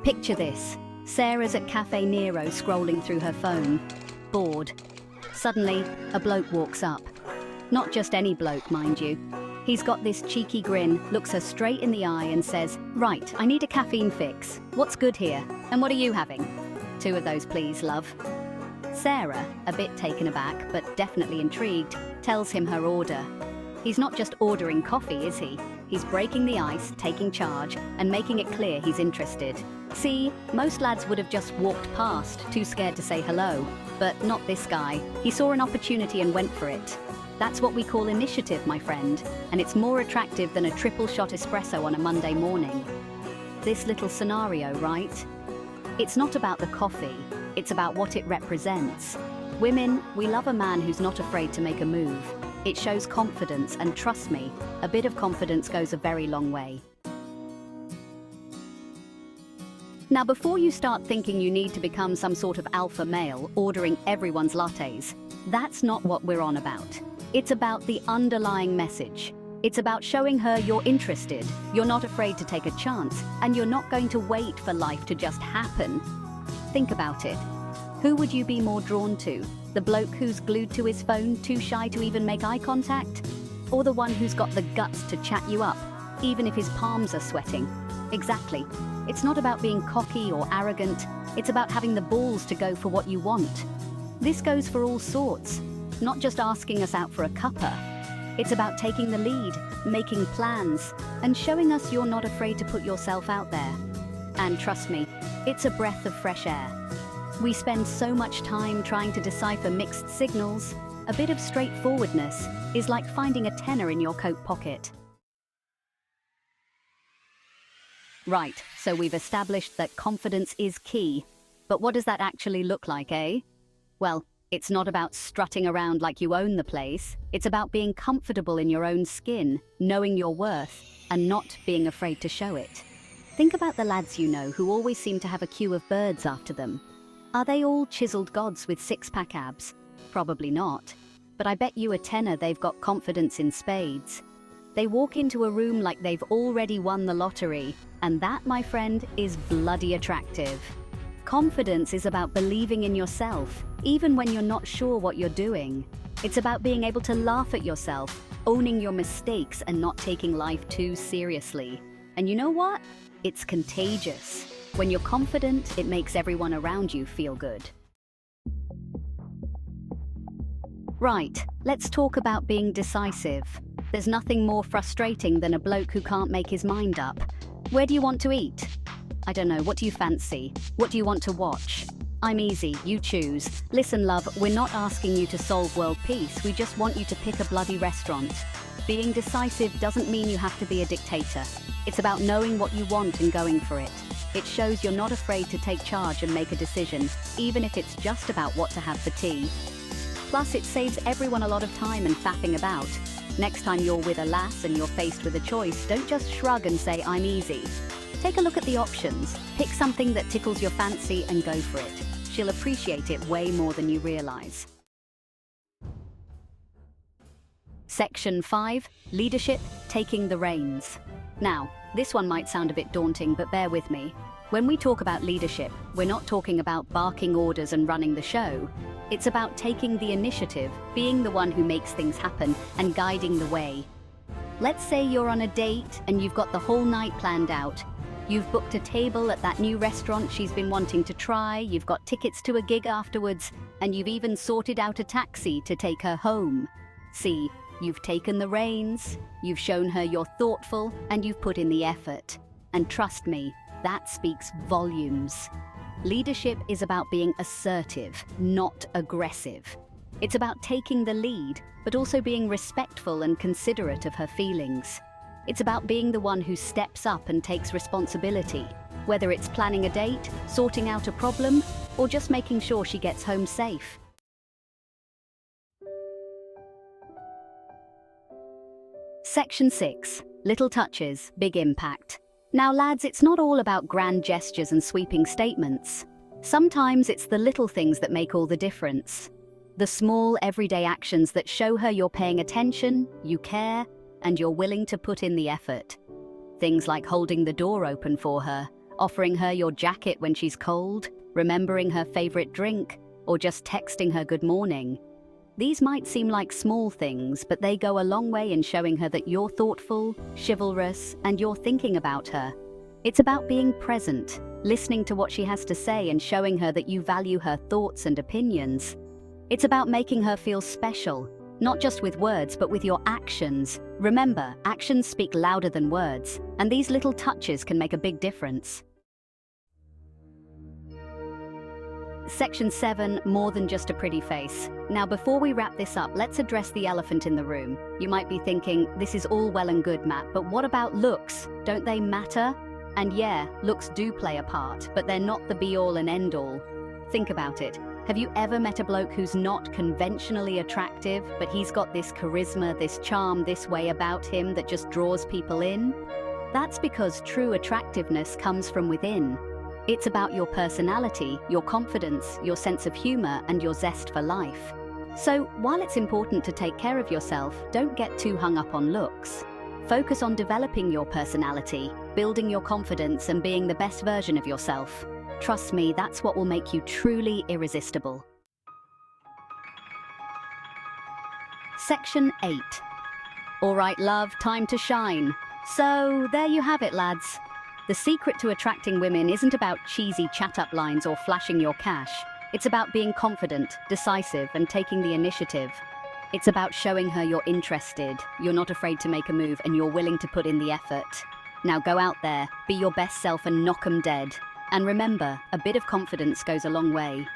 Picture this. Sarah's at Cafe Nero scrolling through her phone, bored. Suddenly, a bloke walks up. Not just any bloke, mind you. He's got this cheeky grin, looks her straight in the eye and says, "Right, I need a caffeine fix. What's good here? And what are you having?" "2 of those, please, love." Sarah, a bit taken aback, but definitely intrigued, tells him her order. He's not just ordering coffee, is he? He's breaking the ice, taking charge, and making it clear he's interested. See, most lads would have just walked past, too scared to say hello. But not this guy. He saw an opportunity and went for it. That's what we call initiative, my friend, and it's more attractive than a triple shot espresso on a Monday morning. This little scenario, right? It's not about the coffee, it's about what it represents. Women, we love a man who's not afraid to make a move. It shows confidence, and trust me, a bit of confidence goes a very long way. Now, before you start thinking you need to become some sort of alpha male ordering everyone's lattes, that's not what we're on about. It's about the underlying message. It's about showing her you're interested, you're not afraid to take a chance, and you're not going to wait for life to just happen. Think about it. Who would you be more drawn to? The bloke who's glued to his phone, too shy to even make eye contact? Or the one who's got the guts to chat you up, even if his palms are sweating? Exactly. It's not about being cocky or arrogant, it's about having the balls to go for what you want. This goes for all sorts, not just asking us out for a cuppa. It's about taking the lead, making plans, and showing us you're not afraid to put yourself out there. And trust me, it's a breath of fresh air. We spend so much time trying to decipher mixed signals. A bit of straightforwardness is like finding a tenner in your coat pocket. Right, so we've established that confidence is key. But what does that actually look like, eh? Well, it's not about strutting around like you own the place. It's about being comfortable in your own skin, knowing your worth, and not being afraid to show it. Think about the lads you know who always seem to have a queue of birds after them. Are they all chiseled gods with six-pack abs? Probably not. But I bet you a tenner they've got confidence in spades. They walk into a room like they've already won the lottery, and that, my friend, is bloody attractive. Confidence is about believing in yourself, even when you're not sure what you're doing. It's about being able to laugh at yourself, owning your mistakes, and not taking life too seriously. And you know what? It's contagious. When you're confident, it makes everyone around you feel good. Right, let's talk about being decisive. There's nothing more frustrating than a bloke who can't make his mind up. Where do you want to eat? I don't know, what do you fancy? What do you want to watch? I'm easy, you choose. Listen, love, we're not asking you to solve world peace, we just want you to pick a bloody restaurant. Being decisive doesn't mean you have to be a dictator. It's about knowing what you want and going for it. It shows you're not afraid to take charge and make a decision, even if it's just about what to have for tea. Plus, it saves everyone a lot of time and faffing about. Next time you're with a lass and you're faced with a choice, don't just shrug and say, "I'm easy." Take a look at the options. Pick something that tickles your fancy and go for it. She'll appreciate it way more than you realize. Section 5, Leadership, Taking the Reins. Now, this one might sound a bit daunting, but bear with me. When we talk about leadership, we're not talking about barking orders and running the show. It's about taking the initiative, being the one who makes things happen, and guiding the way. Let's say you're on a date and you've got the whole night planned out. You've booked a table at that new restaurant she's been wanting to try, you've got tickets to a gig afterwards, and you've even sorted out a taxi to take her home. See, you've taken the reins, you've shown her you're thoughtful, and you've put in the effort. And trust me, that speaks volumes. Leadership is about being assertive, not aggressive. It's about taking the lead, but also being respectful and considerate of her feelings. It's about being the one who steps up and takes responsibility, whether it's planning a date, sorting out a problem, or just making sure she gets home safe. Section 6, Little Touches, Big Impact. Now lads, it's not all about grand gestures and sweeping statements. Sometimes it's the little things that make all the difference. The small, everyday actions that show her you're paying attention, you care, and you're willing to put in the effort. Things like holding the door open for her, offering her your jacket when she's cold, remembering her favorite drink, or just texting her good morning. These might seem like small things, but they go a long way in showing her that you're thoughtful, chivalrous, and you're thinking about her. It's about being present, listening to what she has to say and showing her that you value her thoughts and opinions. It's about making her feel special, not just with words, but with your actions. Remember, actions speak louder than words, and these little touches can make a big difference. Section 7, more than just a pretty face. Now, before we wrap this up, let's address the elephant in the room. You might be thinking, this is all well and good, Matt, but what about looks? Don't they matter? And yeah, looks do play a part, but they're not the be-all and end-all. Think about it. Have you ever met a bloke who's not conventionally attractive, but he's got this charisma, this charm, this way about him that just draws people in? That's because true attractiveness comes from within. It's about your personality, your confidence, your sense of humor, and your zest for life. So, while it's important to take care of yourself, don't get too hung up on looks. Focus on developing your personality, building your confidence, and being the best version of yourself. Trust me, that's what will make you truly irresistible. Section 8. All right, love, time to shine. So, there you have it, lads. The secret to attracting women isn't about cheesy chat-up lines or flashing your cash. It's about being confident, decisive, and taking the initiative. It's about showing her you're interested, you're not afraid to make a move, and you're willing to put in the effort. Now go out there, be your best self and knock 'em dead. And remember, a bit of confidence goes a long way.